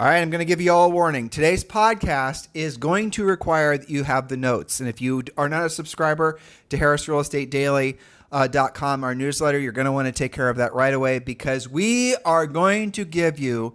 All right, I'm going to give you all a warning. Today's podcast is going to require that you have the notes. And if you are not a subscriber to harrisrealestatedaily.com, our newsletter, you're going to want to take care of that right away, because we are going to give you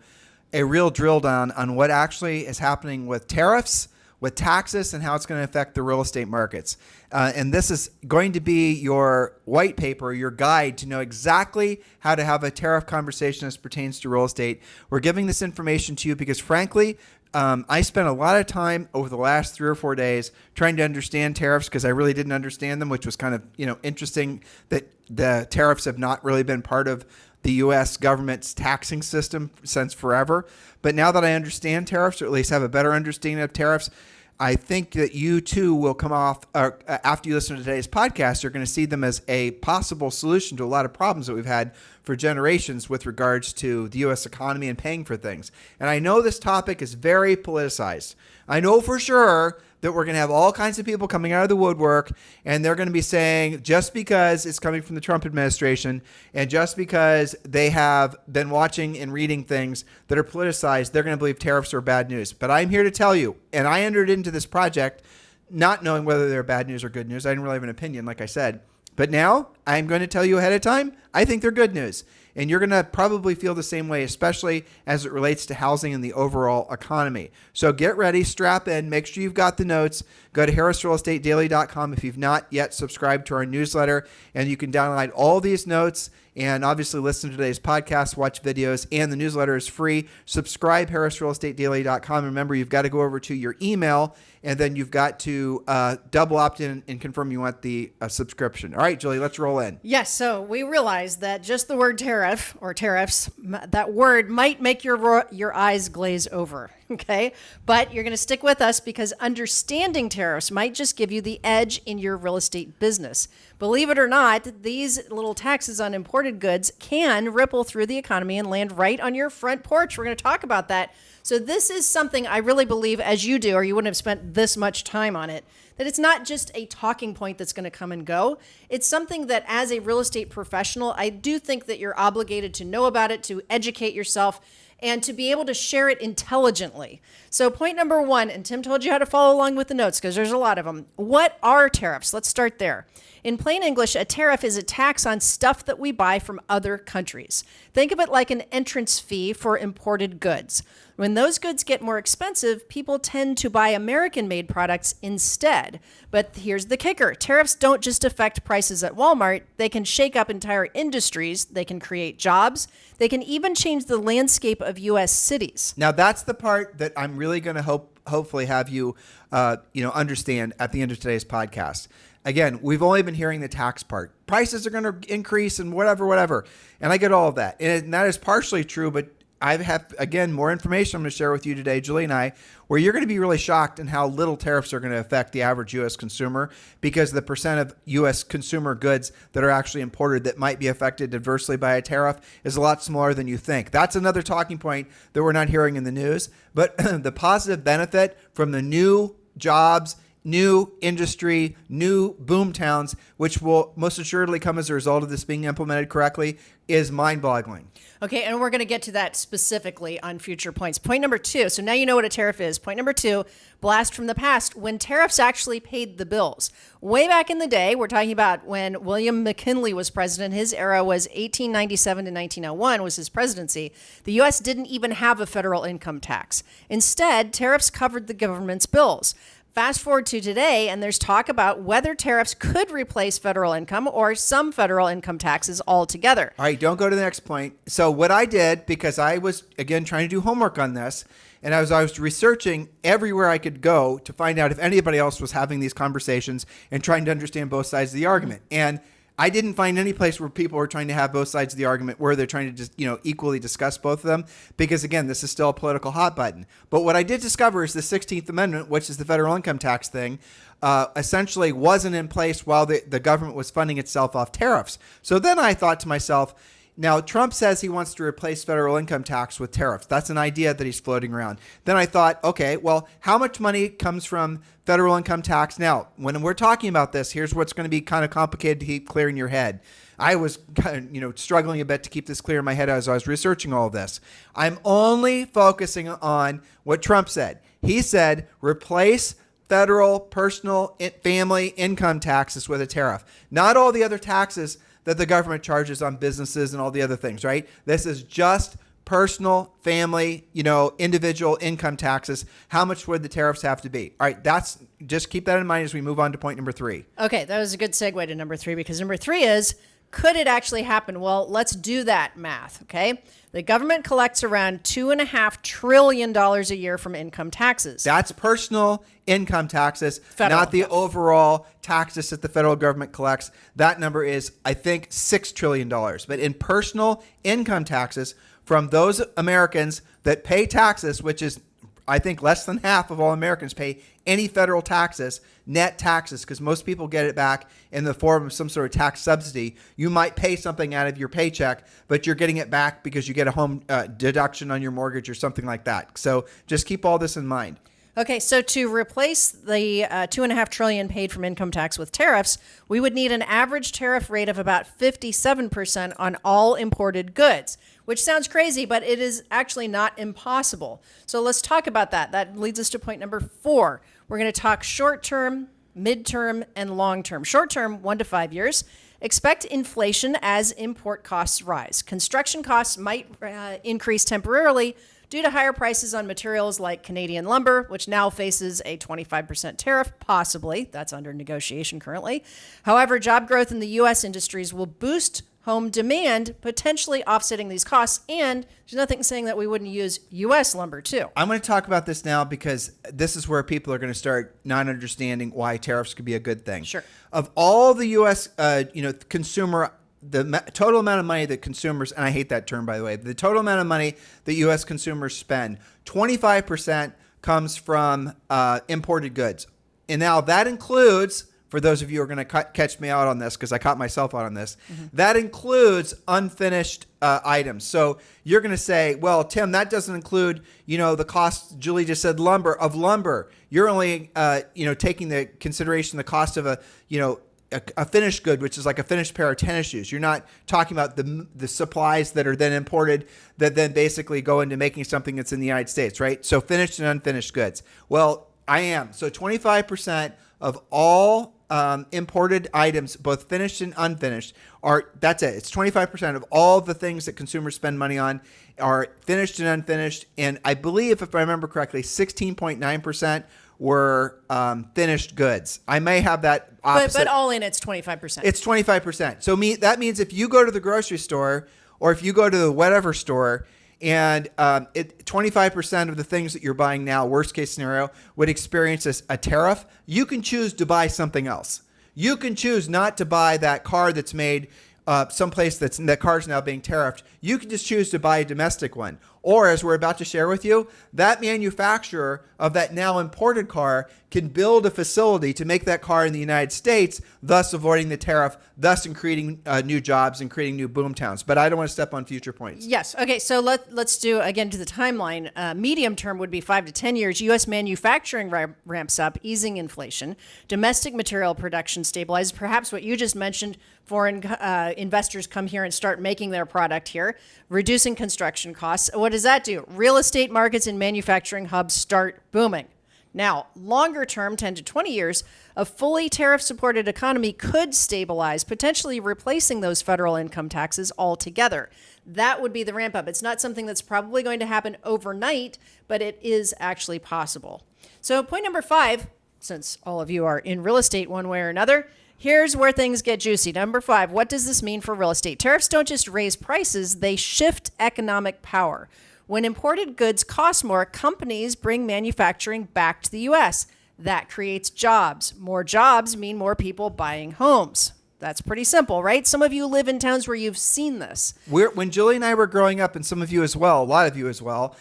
a real drill down on what actually is happening with tariffs, with taxes, and how it's going to affect the real estate markets. And this is going to be your white paper, your guide to know exactly how to have a tariff conversation as pertains to real estate. We're giving this information to you because, frankly, I spent a lot of time over the last 3 or 4 days trying to understand tariffs, because I really didn't understand them, which was kind of, interesting that the tariffs have not really been part of the U.S. government's taxing system since forever. But now that I understand tariffs, or at least have a better understanding of tariffs, I think that you too will come off, after you listen to today's podcast, you're going to see them as a possible solution to a lot of problems that we've had for generations with regards to the U.S. economy and paying for things. And I know this topic is very politicized. I know for sure that we're going to have all kinds of people coming out of the woodwork, and they're going to be saying, just because it's coming from the Trump administration and just because they have been watching and reading things that are politicized, they're going to believe tariffs are bad news. But I'm here to tell you, and I entered into this project not knowing whether they're bad news or good news. I didn't really have an opinion, like I said. But now I'm going to tell you ahead of time, I think they're good news. And you're going to probably feel the same way, especially as it relates to housing and the overall economy. So get ready, strap in, make sure you've got the notes. Go to harrisrealestatedaily.com if you've not yet subscribed to our newsletter, and you can download all these notes and obviously listen to today's podcast, watch videos, and the newsletter is free. Subscribe, harrisrealestatedaily.com. Remember, you've got to go over to your email, and then you've got to double opt in and confirm you want the subscription. All right, Julie, let's roll in. Yes, so we realize that just the word tariff or tariffs, that word might make your eyes glaze over, okay? But you're going to stick with us, because understanding tariffs might just give you the edge in your real estate business. Believe it or not, these little taxes on imported goods can ripple through the economy and land right on your front porch. We're going to talk about that. So this is something I really believe, as you do, or you wouldn't have spent this much time on it, that it's not just a talking point that's going to come and go. It's something that, as a real estate professional, I do think that you're obligated to know about it, to educate yourself, and to be able to share it intelligently. So point number 1, and Tim told you how to follow along with the notes because there's a lot of them. What are tariffs? Let's start there. In plain English, a tariff is a tax on stuff that we buy from other countries. Think of it like an entrance fee for imported goods. When those goods get more expensive, people tend to buy American-made products instead. But here's the kicker. Tariffs don't just affect prices at Walmart. They can shake up entire industries. They can create jobs. They can even change the landscape of U.S. cities. Now, that's the part that I'm really going to hopefully have you, understand at the end of today's podcast. Again, we've only been hearing the tax part. Prices are going to increase and whatever. And I get all of that. And that is partially true, but I have, again, more information I'm going to share with you today, Julie and I, where you're going to be really shocked in how little tariffs are going to affect the average U.S. consumer, because the percent of U.S. consumer goods that are actually imported that might be affected adversely by a tariff is a lot smaller than you think. That's another talking point that we're not hearing in the news. But the positive benefit from the new jobs, new industry, new boom towns, which will most assuredly come as a result of this being implemented correctly, is mind-boggling. Okay, and we're going to get to that specifically on future points. Point number 2, so now you know what a tariff is. Point number 2, blast from the past, when tariffs actually paid the bills. Way back in the day, we're talking about when William McKinley was president. His era was 1897 to 1901 was his presidency. The U.S. didn't even have a federal income tax. Instead, tariffs covered the government's bills. Fast forward to today, and there's talk about whether tariffs could replace federal income or some federal income taxes altogether. All right, don't go to the next point. So what I did, because I was, again, trying to do homework on this, and I was researching everywhere I could go to find out if anybody else was having these conversations and trying to understand both sides of the argument. And I didn't find any place where people were trying to have both sides of the argument where they're trying to just, equally discuss both of them, because again, this is still a political hot button. But what I did discover is the 16th Amendment, which is the federal income tax thing, essentially wasn't in place while the government was funding itself off tariffs. So then I thought to myself, now, Trump says he wants to replace federal income tax with tariffs. That's an idea that he's floating around. Then I thought, okay, well, how much money comes from federal income tax? Now, when we're talking about this, here's what's going to be kind of complicated to keep clear in your head. I was kind of, struggling a bit to keep this clear in my head as I was researching all of this. I'm only focusing on what Trump said. He said, replace federal, personal, family income taxes with a tariff. Not all the other taxes that the government charges on businesses and all the other things, right? This is just personal, family, individual income taxes. How much would the tariffs have to be? All right, just keep that in mind as we move on to point number 3. Okay, that was a good segue to number 3, because number 3 is, could it actually happen? Well, let's do that math, okay? The government collects around $2.5 trillion a year from income taxes. That's personal income taxes, Federal, not the overall taxes that the federal government collects. That number is, I think, $6 trillion. But in personal income taxes from those Americans that pay taxes, which is, I think, less than half of all Americans pay any federal taxes, net taxes, because most people get it back in the form of some sort of tax subsidy. You might pay something out of your paycheck, but you're getting it back because you get a home deduction on your mortgage or something like that. So just keep all this in mind. Okay, so to replace the $2.5 trillion paid from income tax with tariffs, we would need an average tariff rate of about 57% on all imported goods, which sounds crazy, but it is actually not impossible. So let's talk about that. That leads us to point number 4. We're going to talk short-term, mid-term, and long-term. Short-term, 1 to 5 years. Expect inflation as import costs rise. Construction costs might increase temporarily due to higher prices on materials like Canadian lumber, which now faces a 25% tariff, possibly. That's under negotiation currently. However, job growth in the U.S. industries will boost home demand, potentially offsetting these costs. And there's nothing saying that we wouldn't use U.S. lumber too. I'm going to talk about this now because this is where people are going to start not understanding why tariffs could be a good thing. Sure. Of all the U.S. Consumer, the total amount of money that consumers, and I hate that term, by the way, the total amount of money that U.S. consumers spend, 25% comes from imported goods. And now that includes, for those of you who are going to catch me out on this, because I caught myself out on this, that includes unfinished items. So you're going to say, well, Tim, that doesn't include, the cost, Julie just said, lumber. You're only, taking the consideration the cost of a finished good, which is like a finished pair of tennis shoes. You're not talking about the supplies that are then imported that then basically go into making something that's in the United States, right? So finished and unfinished goods. Well, I am. So 25% of all imported items, both finished and unfinished, that's it. It's 25% of all the things that consumers spend money on are finished and unfinished. And I believe, if I remember correctly, 16.9% were finished goods. I may have that opposite. But all in, it's 25%. It's 25%. So that means if you go to the grocery store or if you go to the whatever store and 25% of the things that you're buying now, worst case scenario, would experience a tariff, you can choose to buy something else. You can choose not to buy that car that's made someplace that car's now being tariffed. You can just choose to buy a domestic one. Or, as we're about to share with you, that manufacturer of that now imported car can build a facility to make that car in the United States, thus avoiding the tariff, thus creating new jobs and creating new boom towns. But I don't want to step on future points. Yes. Okay. So let's do, again, to the timeline. Medium term would be 5 to 10 years. U.S. manufacturing ramps up, easing inflation. Domestic material production stabilizes. Perhaps what you just mentioned, foreign investors come here and start making their product here, reducing construction costs. What does that do? Real estate markets and manufacturing hubs start booming. Now, longer term, 10 to 20 years, a fully tariff-supported economy could stabilize, potentially replacing those federal income taxes altogether. That would be the ramp up. It's not something that's probably going to happen overnight, but it is actually possible. So point number 5, since all of you are in real estate one way or another, here's where things get juicy. Number 5, what does this mean for real estate? Tariffs don't just raise prices, they shift economic power. When imported goods cost more, companies bring manufacturing back to the U.S. That creates jobs. More jobs mean more people buying homes. That's pretty simple, right? Some of you live in towns where you've seen this. When Julie and I were growing up, and some of you as well, a lot of you as well,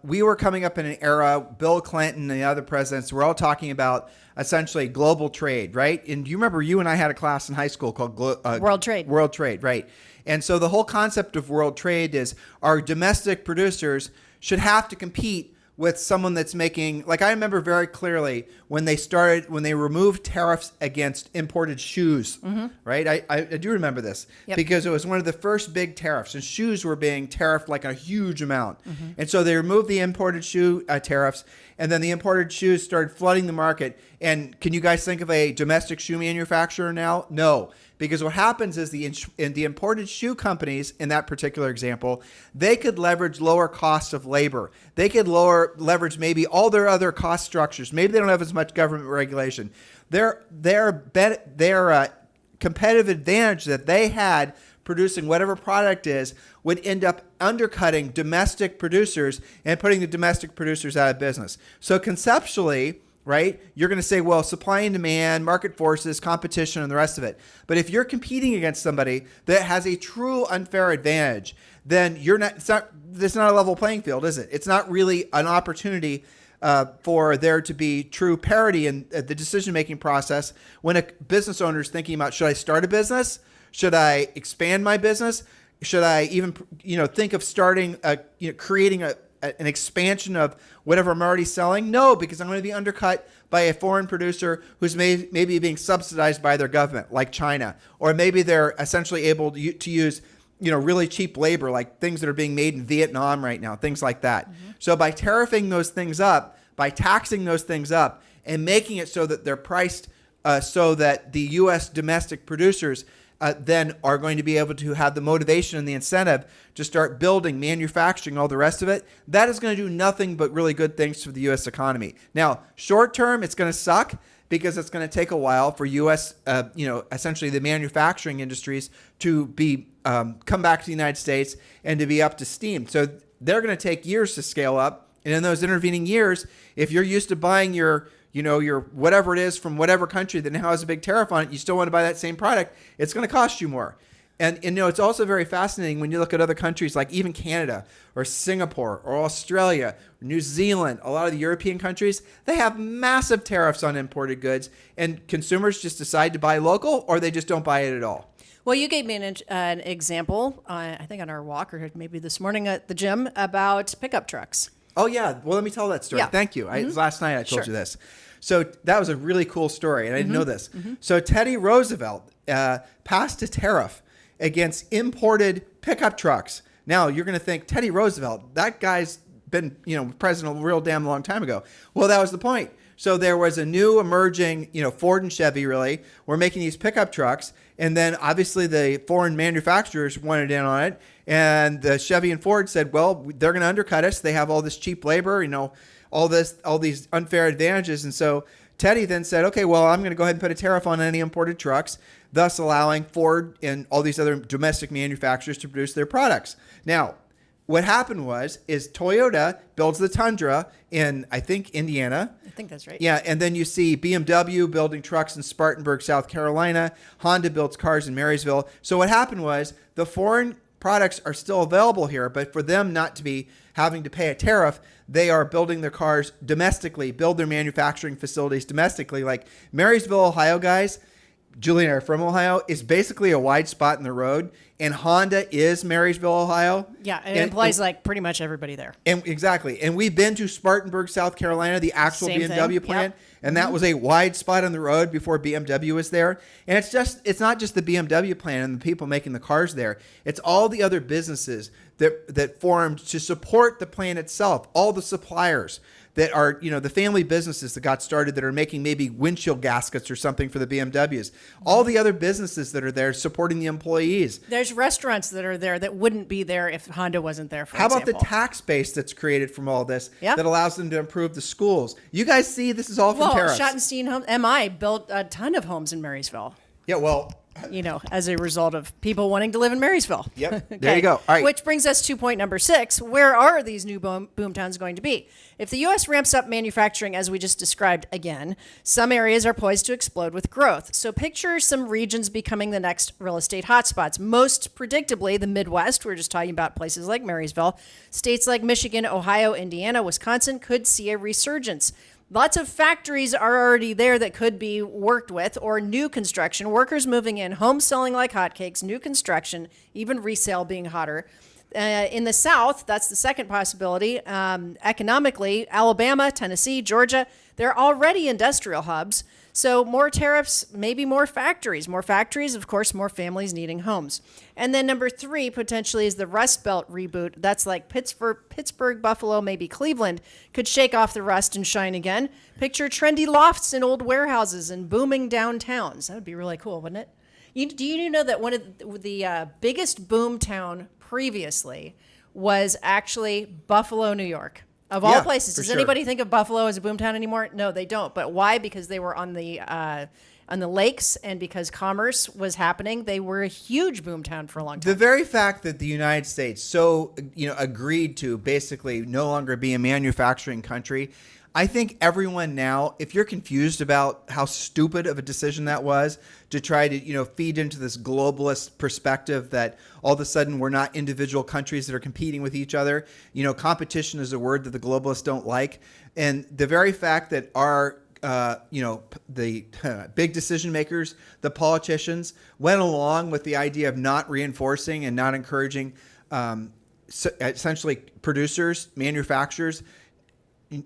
we were coming up in an era, Bill Clinton and the other presidents were all talking about essentially global trade, right? And do you remember you and I had a class in high school called World Trade. World Trade, right. And so the whole concept of world trade is our domestic producers should have to compete with someone that's making, like I remember very clearly when they removed tariffs against imported shoes, right? I do remember this because it was one of the first big tariffs, and shoes were being tariffed like a huge amount. And so they removed the imported shoe tariffs, and then the imported shoes started flooding the market. And can you guys think of a domestic shoe manufacturer now? No. Because what happens is the imported shoe companies, in that particular example, they could leverage lower costs of labor. They could leverage maybe all their other cost structures. Maybe they don't have as much government regulation. Their competitive advantage that they had producing whatever product is would end up undercutting domestic producers and putting the domestic producers out of business. So conceptually, right, you're going to say, well, supply and demand, market forces, competition, and the rest of it. But if you're competing against somebody that has a true unfair advantage, then it's not a level playing field, is it? It's not really an opportunity for there to be true parity in the decision-making process when a business owner is thinking about, should I start a business? Should I expand my business? Should I even, think of starting, creating an expansion of whatever I'm already selling? No, because I'm going to be undercut by a foreign producer who's maybe being subsidized by their government, like China, or maybe they're essentially able to use really cheap labor, like things that are being made in Vietnam right now, things like that. So by tariffing those things up, by taxing those things up, and making it so that they're priced so that the U.S. domestic producers then are going to be able to have the motivation and the incentive to start building, manufacturing, all the rest of it, that is going to do nothing but really good things for the U.S. economy. Now, short term, it's going to suck because it's going to take a while for U.S., essentially the manufacturing industries to be come back to the United States and to be up to steam. So they're going to take years to scale up. And in those intervening years, if you're used to buying your whatever it is from whatever country that now has a big tariff on it, you still want to buy that same product, it's going to cost you more. And it's also very fascinating when you look at other countries like even Canada or Singapore or Australia, or New Zealand, a lot of the European countries, they have massive tariffs on imported goods, and consumers just decide to buy local or they just don't buy it at all. Well, you gave me an example, I think on our walk or maybe this morning at the gym, about pickup trucks. Oh, yeah. Well, let me tell that story. Yeah. Thank you. Last night I told you this. So that was a really cool story, and I didn't know this. So Teddy Roosevelt passed a tariff against imported pickup trucks. Now, you're going to think, Teddy Roosevelt, that guy's been president a real damn long time ago. Well, that was the point. So there was a new emerging, Ford and Chevy really were making these pickup trucks. And then obviously the foreign manufacturers wanted in on it. And the Chevy and Ford said, well, they're going to undercut us. They have all this cheap labor, all these unfair advantages. And so Teddy then said, okay, well, I'm going to go ahead and put a tariff on any imported trucks, thus allowing Ford and all these other domestic manufacturers to produce their products. Now, what happened is Toyota builds the Tundra in, I think, Indiana. I think that's right. Yeah, and then you see BMW building trucks in Spartanburg, South Carolina. Honda builds cars in Marysville. So what happened was the foreign products are still available here, but for them not to be having to pay a tariff, they are building their cars domestically, build their manufacturing facilities domestically. Like Marysville, Ohio, guys, Julie and I are from Ohio, is basically a wide spot in the road, and Honda is Marysville, Ohio. Yeah, it implies like pretty much everybody there. And exactly. And we've been to Spartanburg, South Carolina, the actual Same BMW thing. plant, Yep. and that was a wide spot on the road before BMW was there. And it's not just the BMW plant and the people making the cars there. It's all the other businesses that formed to support the plant itself, all the suppliers that are, the family businesses that got started that are making maybe windshield gaskets or something for the BMWs. All the other businesses that are there supporting the employees. There's restaurants that are there that wouldn't be there if Honda wasn't there, for How about example. the tax base that's created from all this Yeah. that allows them to improve the schools? You guys see this is all from Well, tariffs. Schottenstein Homes, MI built a ton of homes in Marysville, Yeah, well, as a result of people wanting to live in Marysville. Yep. There you go. All right. Which brings us to point number 6. Where are these new boom towns going to be? If the U.S. ramps up manufacturing, as we just described again, some areas are poised to explode with growth. So picture some regions becoming the next real estate hotspots. Most predictably, the Midwest. We're just talking about places like Marysville. States like Michigan, Ohio, Indiana, Wisconsin could see a resurgence. Lots of factories are already there that could be worked with, or new construction, workers moving in, homes selling like hotcakes, new construction, even resale being hotter. In the South, that's the second possibility. Economically, Alabama, Tennessee, Georgia, they're already industrial hubs. So more tariffs, maybe more factories. More factories, of course, more families needing homes. And then number 3 potentially is the Rust Belt reboot. That's like Pittsburgh, Buffalo, maybe Cleveland could shake off the rust and shine again. Picture trendy lofts in old warehouses and booming downtowns. That would be really cool, wouldn't it? Do you know that one of the biggest boom town previously was actually Buffalo, New York? Of all places, does anybody think of Buffalo as a boomtown anymore? No, they don't. But why? Because they were on the lakes, and because commerce was happening, they were a huge boomtown for a long time. The very fact that the United States agreed to basically no longer be a manufacturing country, I think everyone now, if you're confused about how stupid of a decision that was to try to, feed into this globalist perspective that all of a sudden we're not individual countries that are competing with each other. Competition is a word that the globalists don't like. And the very fact that our the big decision makers, the politicians, went along with the idea of not reinforcing and not encouraging essentially producers, manufacturers,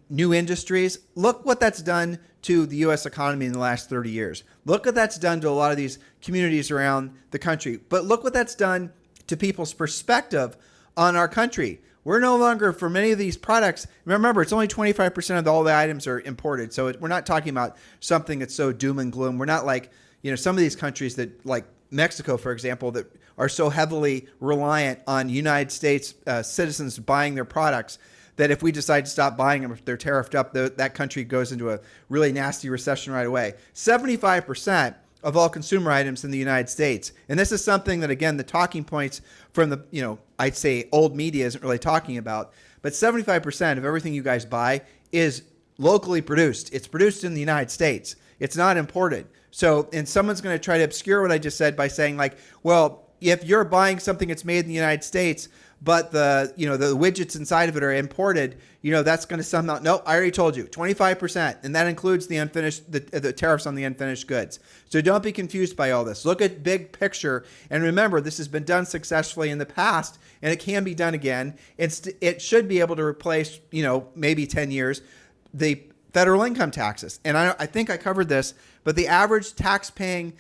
new industries. Look what that's done to the U.S. economy in the last 30 years. Look what that's done to a lot of these communities around the country. But look what that's done to people's perspective on our country. We're no longer, for many of these products, remember, it's only 25% of all the items are imported. So we're not talking about something that's so doom and gloom. We're not like, some of these countries that, like Mexico, for example, that are so heavily reliant on United States citizens buying their products that if we decide to stop buying them, if they're tariffed up, that country goes into a really nasty recession right away. 75% of all consumer items in the United States. And this is something that, again, the talking points from the, I'd say old media isn't really talking about, but 75% of everything you guys buy is locally produced. It's produced in the United States. It's not imported. So, and someone's going to try to obscure what I just said by saying like, well, if you're buying something that's made in the United States, but the widgets inside of it are imported, that's going to somehow, no, I already told you, 25%. And that includes the the tariffs on the unfinished goods. So don't be confused by all this. Look at big picture. And remember, this has been done successfully in the past, and it can be done again. It should be able to replace, maybe 10 years, the federal income taxes. And I think I covered this, but the average tax-paying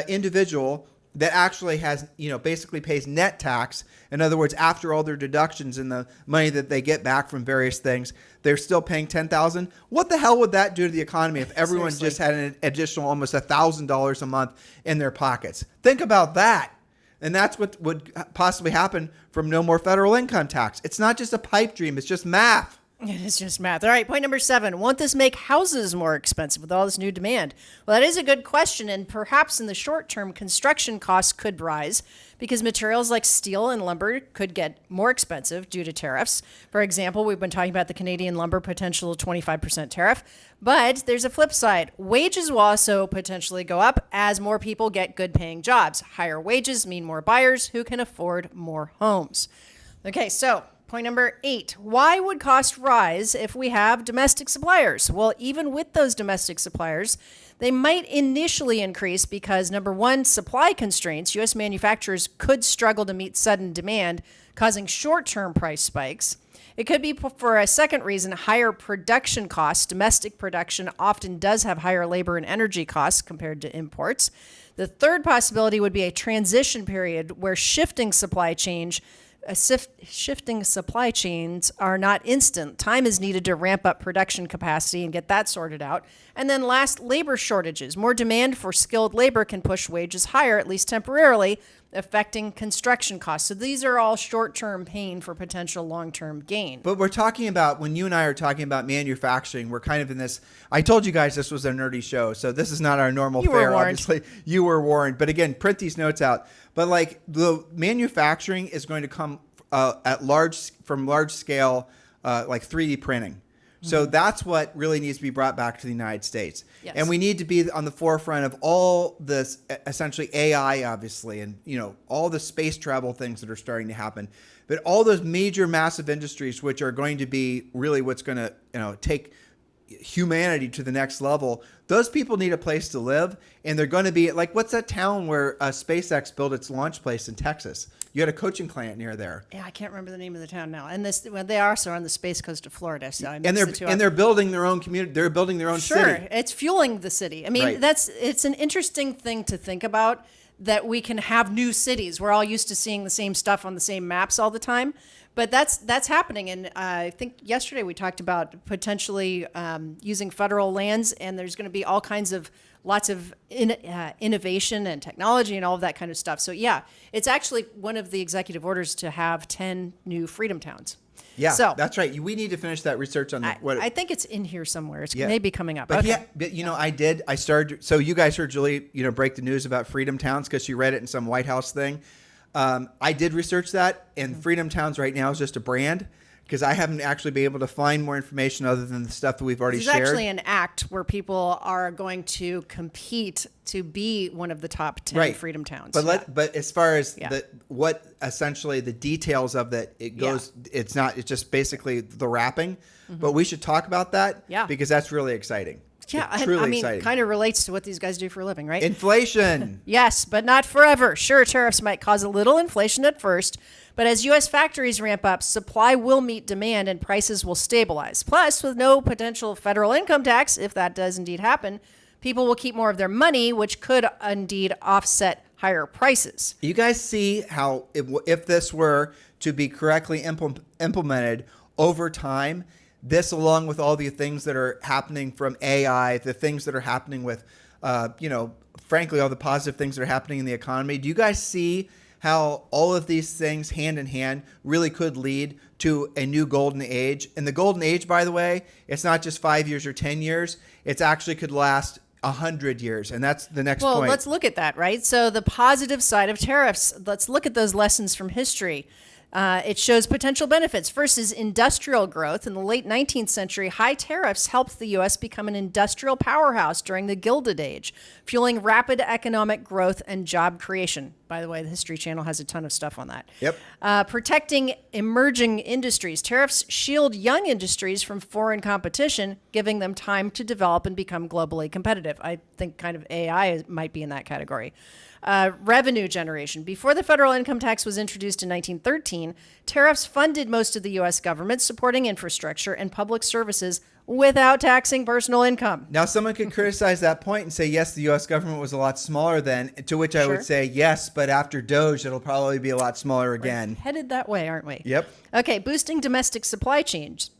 individual that actually has, basically pays net tax. In other words, after all their deductions and the money that they get back from various things, they're still paying $10,000. What the hell would that do to the economy if everyone just had an additional almost $1,000 a month in their pockets? Think about that. And that's what would possibly happen from no more federal income tax. It's not just a pipe dream. It's just math. It's just math. All right, point number 7. Won't this make houses more expensive with all this new demand? Well, that is a good question, and perhaps in the short term, construction costs could rise because materials like steel and lumber could get more expensive due to tariffs. For example, we've been talking about the Canadian lumber potential 25% tariff, but there's a flip side. Wages will also potentially go up as more people get good-paying jobs. Higher wages mean more buyers who can afford more homes. Okay, so point number 8, why would cost rise if we have domestic suppliers? Well, even with those domestic suppliers, they might initially increase because, number 1, supply constraints. U.S. manufacturers could struggle to meet sudden demand, causing short-term price spikes. It could be for a second reason, higher production costs. Domestic production often does have higher labor and energy costs compared to imports. The third possibility would be a transition period where shifting supply chains are not instant. Time is needed to ramp up production capacity and get that sorted out. And then last, labor shortages. More demand for skilled labor can push wages higher, at least temporarily, affecting construction costs. So these are all short-term pain for potential long-term gain. But we're talking about, when you and I are talking about manufacturing, we're kind of in this, I told you guys this was a nerdy show, so this is not our normal fare, obviously. You were warned. But again, print these notes out. But like the manufacturing is going to come from large scale, like 3D printing. So that's what really needs to be brought back to the United States. Yes. And we need to be on the forefront of all this, essentially AI, obviously, and all the space travel things that are starting to happen. But all those major, massive industries, which are going to be really what's going to take humanity to the next level, those people need a place to live. And they're going to be like, what's that town where SpaceX built its launch place in Texas? You had a coaching client near there. Yeah, I can't remember the name of the town now. And they are also on the space coast of Florida. So I And mixed the two up. they're building their own community. They're building their own Sure, city. it's fueling the city. I mean, Right. it's an interesting thing to think about, that we can have new cities. We're all used to seeing the same stuff on the same maps all the time, but that's happening. And I think yesterday we talked about potentially using federal lands, and there's going to be all kinds of lots of innovation and technology and all of that kind of stuff. So yeah, it's actually one of the executive orders to have 10 new freedom towns. Yeah, So that's right. We need to finish that research on I think it's in here somewhere. It's Yeah. maybe coming up. But Okay. yeah, but I started. So you guys heard Julie, break the news about Freedom Towns because she read it in some White House thing. I did research that, and Freedom Towns right now is just a brand because I haven't actually been able to find more information other than the stuff that we've already There's shared. actually an act where people are going to compete to be one of the top 10 Right. freedom towns. But but as far as Yeah. what essentially the details of that, it goes. It's just basically the wrapping. But we should talk about that. Yeah. Because that's really exciting. Yeah, It's I truly mean, exciting. kind of relates to what these guys do for a living, right? Inflation. Yes, but not forever. Sure, tariffs might cause a little inflation at first, but as U.S. factories ramp up, supply will meet demand and prices will stabilize. Plus, with no potential federal income tax, if that does indeed happen, people will keep more of their money, which could indeed offset higher prices. You guys see how if this were to be correctly implemented over time, this along with all the things that are happening from AI, the things that are happening with, frankly, all the positive things that are happening in the economy. Do you guys see how all of these things hand in hand really could lead to a new golden age? And the golden age, by the way, it's not just 5 years or 10 years. It's actually could last 100 years. And that's the next Well, point. let's look at that, right? So the positive side of tariffs, let's look at those lessons from history. It shows potential benefits. First is industrial growth. In the late 19th century, high tariffs helped the U.S. become an industrial powerhouse during the Gilded Age, fueling rapid economic growth and job creation. By the way, the History Channel has a ton of stuff on that. Yep. Protecting emerging industries. Tariffs shield young industries from foreign competition, giving them time to develop and become globally competitive. I think kind of AI might be in that category. Revenue generation. Before the federal income tax was introduced in 1913, tariffs funded most of the U.S. government, supporting infrastructure and public services without taxing personal income. Now, someone could criticize that point and say, yes, the U.S. government was a lot smaller then, to which I Sure. would say, yes, but after Doge, it'll probably be a lot smaller again. Headed that way, aren't we? Yep. Okay, boosting domestic supply chains.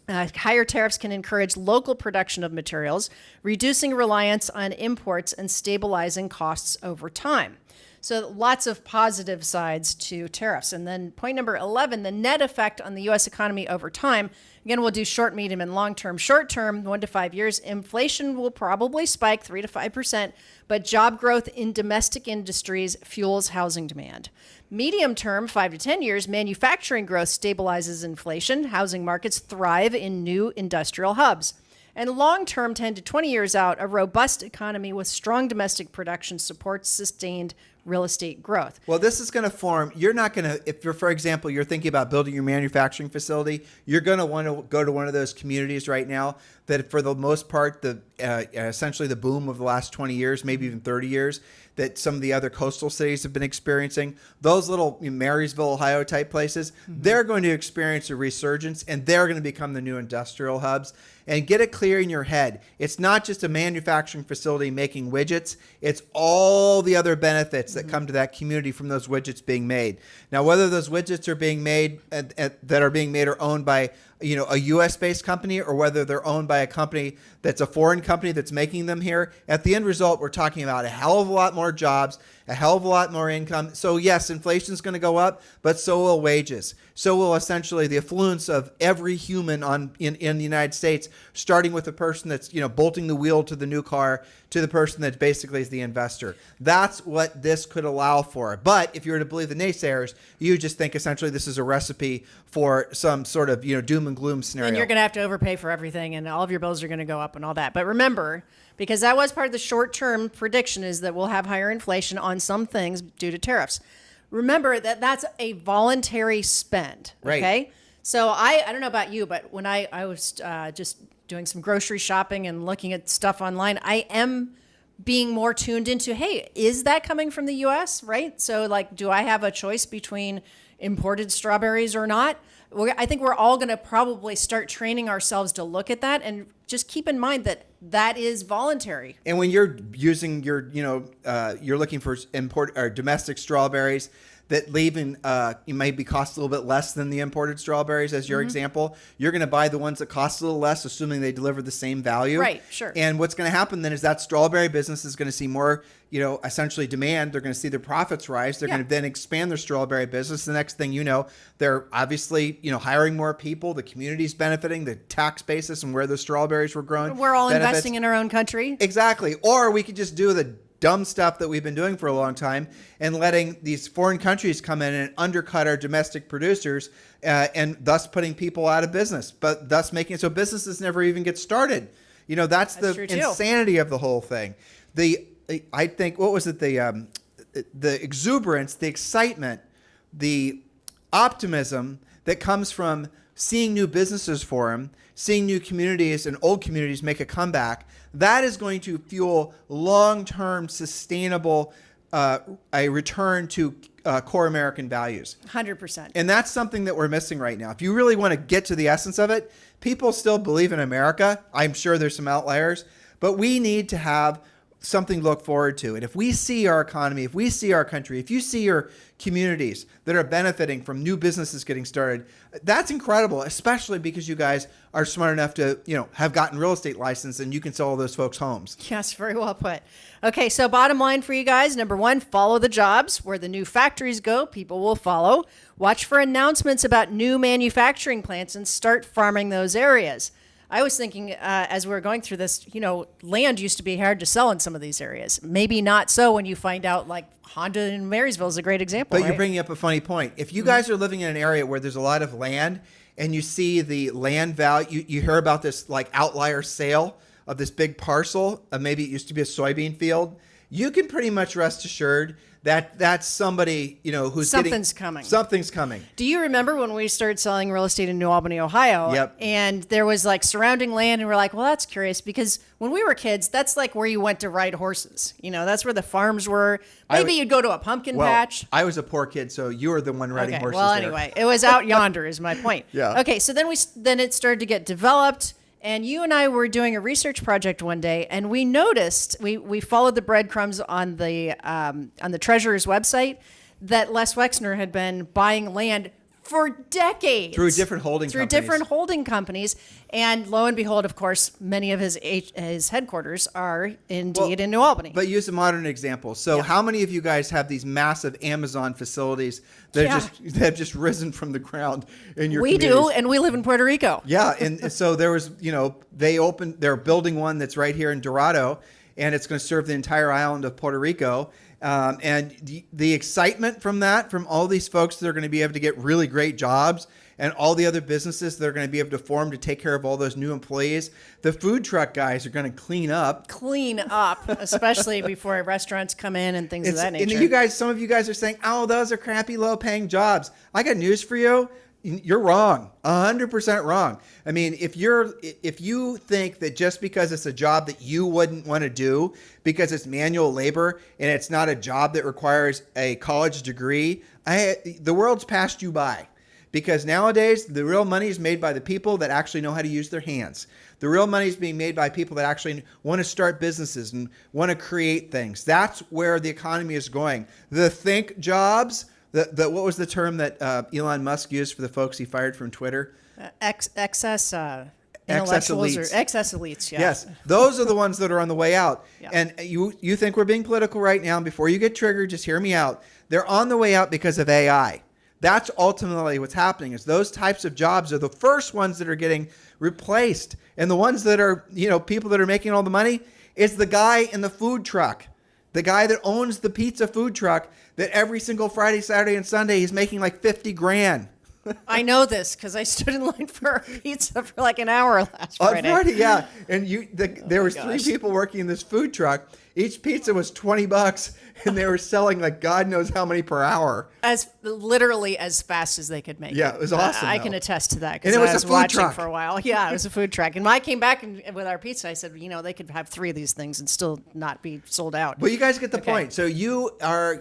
Higher tariffs can encourage local production of materials, reducing reliance on imports and stabilizing costs over time. So lots of positive sides to tariffs. And then point number 11, the net effect on the U.S. economy over time. Again, we'll do short, medium, and long term. Short term, 1 to 5 years, inflation will probably spike 3 to 5%, but job growth in domestic industries fuels housing demand. Medium term, 5 to 10 years, manufacturing growth stabilizes inflation. Housing markets thrive in new industrial hubs. And long term, 10 to 20 years out, a robust economy with strong domestic production supports sustained real estate growth. Well, this is going to form, you're not going to, if you're, for example, you're thinking about building your manufacturing facility, you're going to want to go to one of those communities right now that for the most part, essentially the boom of the last 20 years, maybe even 30 years, that some of the other coastal cities have been experiencing. Those little Marysville, Ohio type places, they're going to experience a resurgence and they're going to become the new industrial hubs. And get it clear in your head. It's not just a manufacturing facility making widgets. It's all the other benefits that come to that community from those widgets being made. Now, whether those widgets are being made that are being made or owned by a U.S. based company or whether they're owned by a company that's a foreign company that's making them here, at the end result, we're talking about a hell of a lot more jobs, a hell of a lot more income. So yes, inflation is going to go up, but so will wages. So will essentially the affluence of every human in the United States, starting with the person that's bolting the wheel to the new car to the person that basically is the investor. That's what this could allow for. But if you were to believe the naysayers, you just think essentially this is a recipe for some sort of doom and gloom scenario. And you're going to have to overpay for everything, and all of your bills are going to go up and all that. But remember, because that was part of the short-term prediction, is that we'll have higher inflation on some things due to tariffs. Remember that that's a voluntary spend. Right. Okay. So I don't know about you, but when I was just doing some grocery shopping and looking at stuff online, I am being more tuned into, hey, is that coming from the US, right? So like, do I have a choice between imported strawberries or not? I think we're all going to probably start training ourselves to look at that, and just keep in mind that that is voluntary. And when you're using your, you're looking for import or domestic strawberries that leave in, you maybe cost a little bit less than the imported strawberries, as your example, you're going to buy the ones that cost a little less, assuming they deliver the same value. Right, sure. And what's going to happen then is that strawberry business is going to see more, essentially demand. They're going to see their profits rise. They're going to then expand their strawberry business. The next thing you know, they're obviously, hiring more people. The community's benefiting, the tax basis and where the strawberries were grown. We're all investing in our own country. Exactly. Or we could just do the dumb stuff that we've been doing for a long time and letting these foreign countries come in and undercut our domestic producers and thus putting people out of business, but thus making it so businesses never even get started. That's the insanity of the whole thing. I think, what was it? The exuberance, the excitement, the optimism that comes from seeing new businesses form, seeing new communities and old communities make a comeback, that is going to fuel long-term sustainable a return to core American values. 100%. And that's something that we're missing right now. If you really want to get to the essence of it, people still believe in America. I'm sure there's some outliers, but we need to have something to look forward to. And if we see our economy, if we see our country, if you see your communities that are benefiting from new businesses getting started, that's incredible, especially because you guys are smart enough to, have gotten real estate license and you can sell all those folks homes. Yes, very well put. Okay, so bottom line for you guys, number one, follow the jobs. Where the new factories go, people will follow. Watch for announcements about new manufacturing plants and start farming those areas. I was thinking as we were going through this, land used to be hard to sell in some of these areas. Maybe not so when you find out, like Honda in Marysville is a great example. But you're bringing up a funny point. If you guys are living in an area where there's a lot of land and you see the land value, you hear about this like outlier sale of this big parcel, maybe it used to be a soybean field, you can pretty much rest assured that that's somebody, who's coming. Something's coming. Do you remember when we started selling real estate in New Albany, Ohio? Yep. And there was like surrounding land, and we're like, well, that's curious because when we were kids, that's like where you went to ride horses. That's where the farms were. Maybe you'd go to a pumpkin patch. I was a poor kid, so you were the one riding horses. Well, there. anyway, it was out yonder is my point. Yeah. Okay, so then it started to get developed. And you and I were doing a research project one day, and we noticed we followed the breadcrumbs on the treasurer's website that Les Wexner had been buying land for decades through different holding companies. And lo and behold, of course, many of his headquarters are indeed in New Albany. But use a modern example. So how many of you guys have these massive Amazon facilities that have just risen from the ground in your communities? We do, and we live in Puerto Rico. Yeah, and so there was, they're building one that's right here in Dorado, and it's going to serve the entire island of Puerto Rico. And the excitement from all these folks that are going to be able to get really great jobs and all the other businesses that are going to be able to form to take care of all those new employees. The food truck guys are going to clean up, especially before restaurants come in and things of that nature. And some of you guys are saying, oh, those are crappy, low-paying jobs. I got news for you. You're wrong, 100% wrong. I mean, if you think that just because it's a job that you wouldn't want to do because it's manual labor and it's not a job that requires a college degree, the world's passed you by. Because nowadays, the real money is made by the people that actually know how to use their hands. The real money is being made by people that actually want to start businesses and want to create things. That's where the economy is going. The think jobs. What was the term that Elon Musk used for the folks he fired from Twitter? Excess intellectuals or excess elites. Yeah. Yes, those are the ones that are on the way out. Yeah. And you think we're being political right now? And before you get triggered, just hear me out. They're on the way out because of AI. That's ultimately what's happening. Is those types of jobs are the first ones that are getting replaced, and the ones that are people that are making all the money is the guy in the food truck. The guy that owns the pizza food truck that every single Friday, Saturday, and Sunday he's making like $50,000. I know this because I stood in line for a pizza for like an hour last Friday. On Friday, yeah. And there was 3 people working in this food truck. Each pizza was $20, and they were selling like God knows how many per hour. As literally as fast as they could make. Yeah, it was awesome. I can attest to that And because it was I a was food watching truck. for a while. Yeah, it was a food truck. And when I came back with our pizza, I said, they could have 3 of these things and still not be sold out. Well, you guys get the point. So you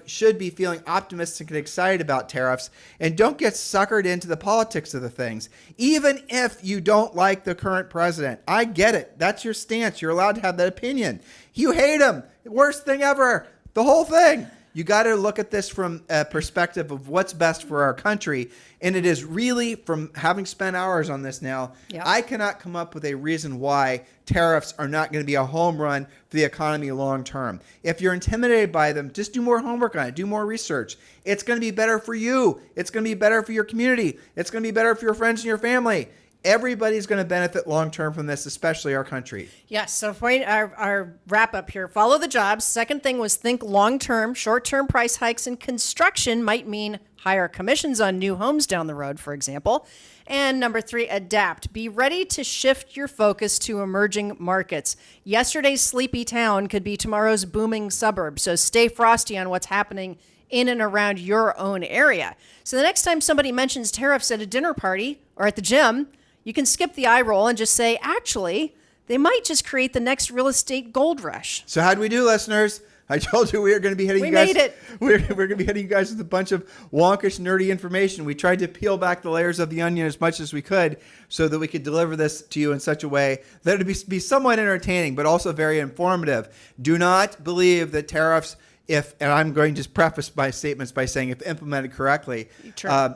should be feeling optimistic and excited about tariffs, and don't get suckered into the politics of the things. Even if you don't like the current president, I get it. That's your stance. You're allowed to have that opinion. You hate him. Worst thing ever. The whole thing. You got to look at this from a perspective of what's best for our country. And it is really, from having spent hours on this now, Yep. I cannot come up with a reason why tariffs are not going to be a home run for the economy long term. If you're intimidated by them, just do more homework on it. Do more research. It's going to be better for you. It's going to be better for your community. It's going to be better for your friends and your family. Everybody's going to benefit long term from this, especially our country. Yes. So for our wrap up here, follow the jobs. Second thing was think long term. Short term price hikes in construction might mean higher commissions on new homes down the road, for example. And number 3, adapt. Be ready to shift your focus to emerging markets. Yesterday's sleepy town could be tomorrow's booming suburb. So stay frosty on what's happening in and around your own area. So the next time somebody mentions tariffs at a dinner party or at the gym, you can skip the eye roll and just say, actually, they might just create the next real estate gold rush. So how'd we do, listeners? I told you we were going to be hitting We you guys. made it. We're going to be hitting you guys with a bunch of wonkish, nerdy information. We tried to peel back the layers of the onion as much as we could so that we could deliver this to you in such a way that it would be somewhat entertaining, but also very informative. Do not believe that tariffs, and I'm going to preface my statements by saying if implemented correctly,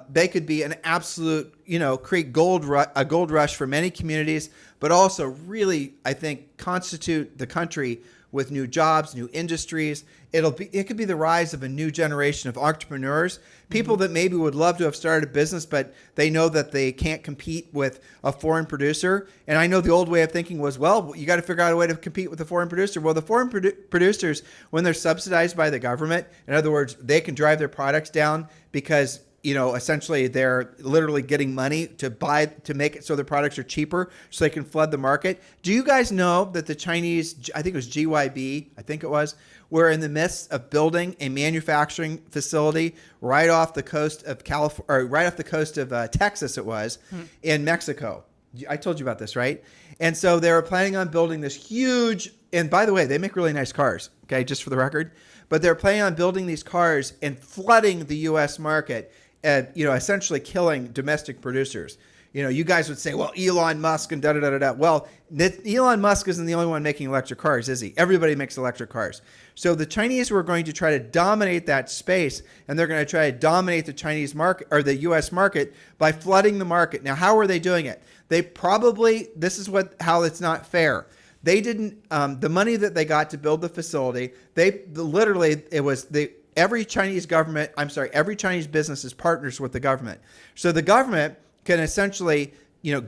they could be an absolute, create a gold rush for many communities, but also really, I think, constitute the country with new jobs, new industries. It could be the rise of a new generation of entrepreneurs, people that maybe would love to have started a business, but they know that they can't compete with a foreign producer. And I know the old way of thinking was, well, you got to figure out a way to compete with a foreign producer. Well, the foreign producers, when they're subsidized by the government, in other words, they can drive their products down because essentially they're literally getting money to make it so their products are cheaper so they can flood the market. Do you guys know that the Chinese, I think it was GYB, were in the midst of building a manufacturing facility right off the coast of California, or right off the coast of Texas, in Mexico. I told you about this, right? And so they were planning on building this huge, and by the way, they make really nice cars, okay, just for the record, but they're planning on building these cars and flooding the U.S. market, and essentially killing domestic producers. You guys would say, well, Elon Musk and da-da-da-da-da. Well, Elon Musk isn't the only one making electric cars, is he? Everybody makes electric cars. So the Chinese were going to try to dominate that space, and they're going to try to dominate the Chinese market, or the U.S. market, by flooding the market. Now, how are they doing it? This is how it's not fair. They didn't, the money that they got to build the facility, every Chinese business is partners with the government. So the government can essentially,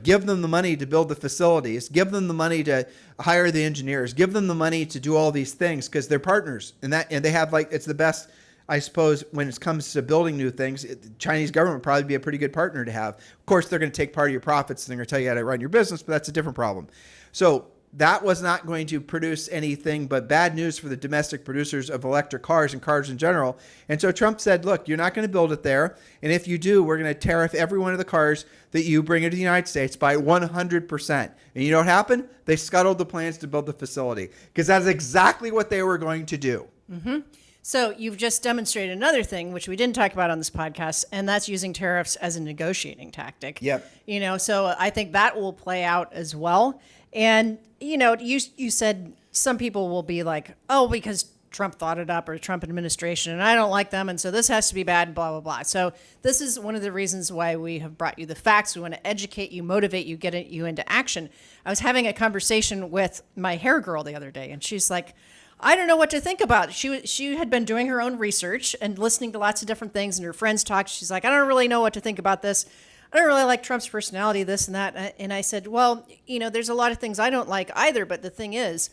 give them the money to build the facilities, give them the money to hire the engineers, give them the money to do all these things because they're partners. And they have it's the best, I suppose, when it comes to building new things. The Chinese government would probably be a pretty good partner to have. Of course, they're going to take part of your profits and they're going to tell you how to run your business, but that's a different problem. So that was not going to produce anything but bad news for the domestic producers of electric cars and cars in general. And so Trump said, look, you're not going to build it there. And if you do, we're going to tariff every one of the cars that you bring into the United States by 100%. And you know what happened? They scuttled the plans to build the facility because that's exactly what they were going to do. Mm-hmm. So you've just demonstrated another thing, which we didn't talk about on this podcast, and that's using tariffs as a negotiating tactic. Yep. So I think that will play out as well. And, you said some people will be like, oh, because Trump thought it up, or Trump administration, and I don't like them, and so this has to be bad, blah, blah, blah. So this is one of the reasons why we have brought you the facts. We want to educate you, motivate you, get you into action. I was having a conversation with my hair girl the other day, and she's like, I don't know what to think about. She had been doing her own research and listening to lots of different things, and her friends talked. She's like, I don't really know what to think about this. I don't really like Trump's personality, this and that. And I said, well, there's a lot of things I don't like either. But the thing is,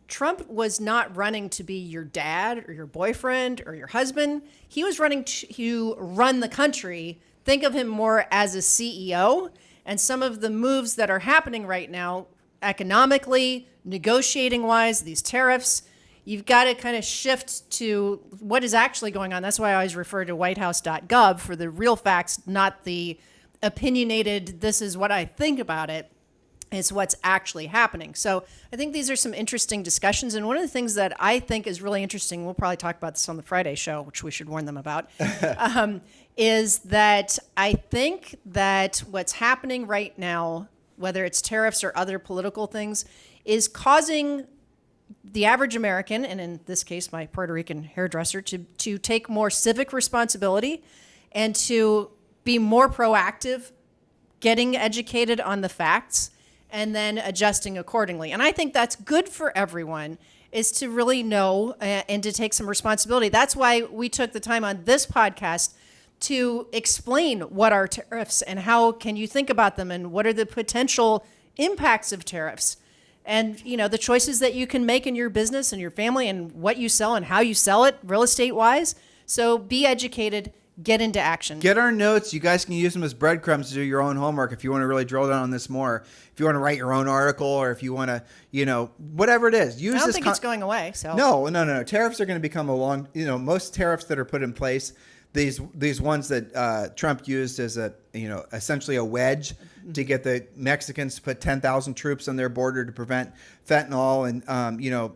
Trump was not running to be your dad or your boyfriend or your husband. He was running to run the country. Think of him more as a CEO. And some of the moves that are happening right now, economically, negotiating wise, these tariffs, you've got to kind of shift to what is actually going on. That's why I always refer to whitehouse.gov for the real facts, not the opinionated, this is what I think about it. It's what's actually happening. So I think these are some interesting discussions. And one of the things that I think is really interesting, we'll probably talk about this on the Friday show, which we should warn them about, is that I think that what's happening right now, whether it's tariffs or other political things, is causing the average American, and in this case, my Puerto Rican hairdresser, to take more civic responsibility and to be more proactive, getting educated on the facts, and then adjusting accordingly. And I think that's good for everyone, is to really know and to take some responsibility. That's why we took the time on this podcast to explain what are tariffs and how can you think about them and what are the potential impacts of tariffs. And, you know, the choices that you can make in your business and your family and what you sell and how you sell it real estate wise. So be educated, get into action. Get our notes. You guys can use them as breadcrumbs to do your own homework if you want to really drill down on this more. If you want to write your own article or if you want to, you know, whatever it is. Use I don't this think it's going away. So No. Tariffs are going to become most tariffs that are put in place, these ones that Trump used as essentially a wedge to get the Mexicans to put 10,000 troops on their border to prevent fentanyl and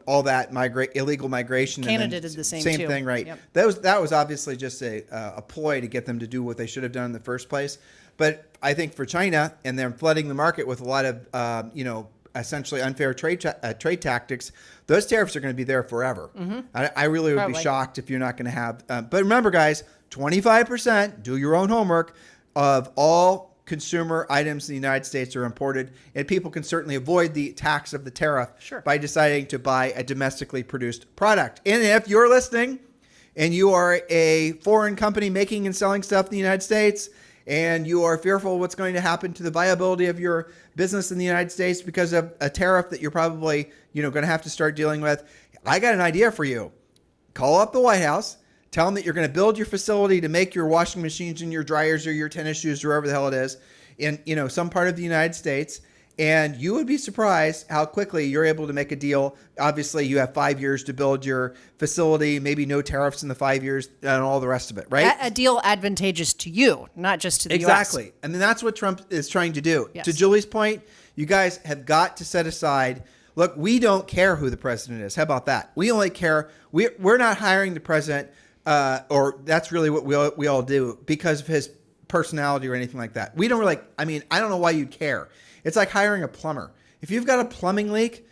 all that illegal migration. Canada did the same too. Thing, right? Yep. That was obviously just a ploy to get them to do what they should have done in the first place. But I think for China, and they're flooding the market with a lot of essentially unfair trade tactics, those tariffs are going to be there forever. Mm-hmm. I really would be shocked if you're not going to have. But remember, guys, 25%, do your own homework, of all consumer items in the United States are imported, and people can certainly avoid the tax of the tariff by deciding to buy a domestically produced product. And if you're listening and you are a foreign company making and selling stuff in the United States, and you are fearful what's going to happen to the viability of your business in the United States because of a tariff that you're probably going to have to start dealing with, I got an idea for you. Call up the White House. Tell them that you're going to build your facility to make your washing machines and your dryers or your tennis shoes or wherever the hell it is in some part of the United States. And you would be surprised how quickly you're able to make a deal. Obviously, you have 5 years to build your facility, maybe no tariffs in the 5 years and all the rest of it, right? A deal advantageous to you, not just to the U.S. Exactly. And then that's what Trump is trying to do. Yes. To Julie's point, you guys have got to set aside, look, we don't care who the president is. How about that? We only care, we're not hiring the president, or that's really what we all do because of his personality or anything like that. We don't really, I don't know why you'd care. It's like hiring a plumber. If you've got a plumbing leak,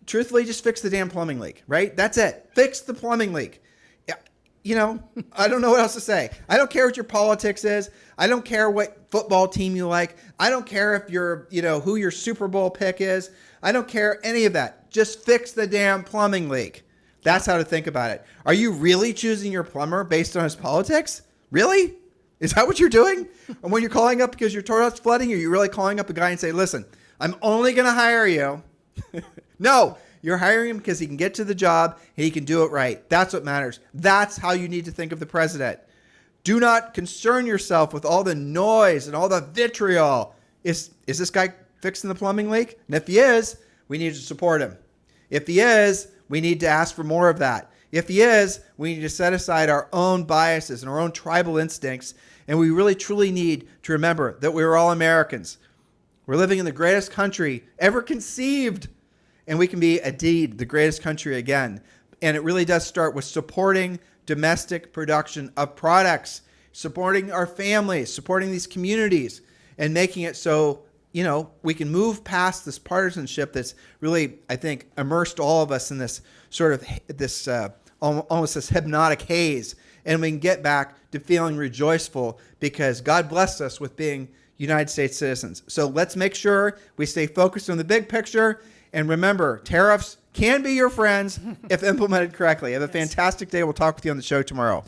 truthfully just fix the damn plumbing leak, right? That's it. Fix the plumbing leak. I don't know what else to say. I don't care what your politics is. I don't care what football team you like. I don't care if you're, who your Super Bowl pick is. I don't care any of that. Just fix the damn plumbing leak. That's how to think about it. Are you really choosing your plumber based on his politics? Really? Is that what you're doing? And when you're calling up because your toilet's flooding, are you really calling up a guy and say, listen, I'm only going to hire you? No, you're hiring him because he can get to the job and he can do it right. That's what matters. That's how you need to think of the president. Do not concern yourself with all the noise and all the vitriol. Is this guy fixing the plumbing leak? And if he is, we need to support him. If he is, we need to ask for more of that. If he is, we need to set aside our own biases and our own tribal instincts. And we really, truly need to remember that we're all Americans. We're living in the greatest country ever conceived. And we can be, indeed, the greatest country again. And it really does start with supporting domestic production of products, supporting our families, supporting these communities, and making it so, we can move past this partisanship that's really, I think, immersed all of us in this sort of almost this hypnotic haze. And we can get back to feeling rejoiceful because God blessed us with being United States citizens. So let's make sure we stay focused on the big picture. And remember, tariffs can be your friends if implemented correctly. Have a fantastic day. We'll talk with you on the show tomorrow.